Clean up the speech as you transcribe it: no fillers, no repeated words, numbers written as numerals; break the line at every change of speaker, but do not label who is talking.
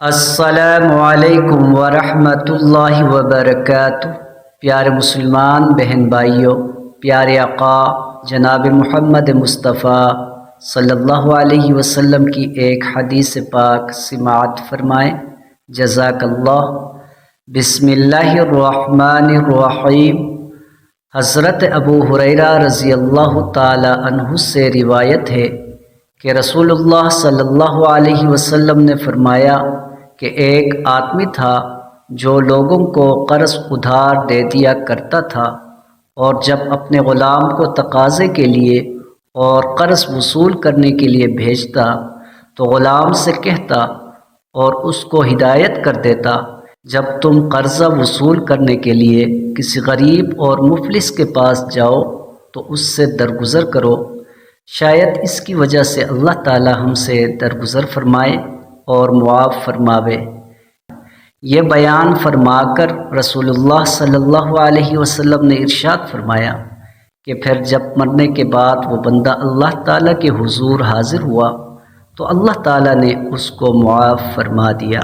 السلام علیکم ورحمۃ اللہ وبرکاتہ۔ پیارے مسلمان بہن بھائیوں، پیارے آقا جناب محمد مصطفیٰ صلی اللہ علیہ وسلم کی ایک حدیث پاک سماعت فرمائیں۔ جزاک اللہ۔ بسم اللہ الرحمن الرحیم۔ حضرت ابو ہریرہ رضی اللہ تعالی عنہ سے روایت ہے کہ رسول اللہ صلی اللہ علیہ وسلم نے فرمایا کہ ایک آدمی تھا جو لوگوں کو قرض ادھار دے دیا کرتا تھا، اور جب اپنے غلام کو تقاضے کے لیے اور قرض وصول کرنے کے لیے بھیجتا تو غلام سے کہتا اور اس کو ہدایت کر دیتا، جب تم قرضہ وصول کرنے کے لیے کسی غریب اور مفلس کے پاس جاؤ تو اس سے درگزر کرو، شاید اس کی وجہ سے اللہ تعالی ہم سے درگزر فرمائے اور معاف فرماوے۔ یہ بیان فرما کر رسول اللہ صلی اللہ علیہ وسلم نے ارشاد فرمایا کہ پھر جب مرنے کے بعد وہ بندہ اللہ تعالیٰ کے حضور حاضر ہوا تو اللہ تعالیٰ نے اس کو معاف فرما دیا۔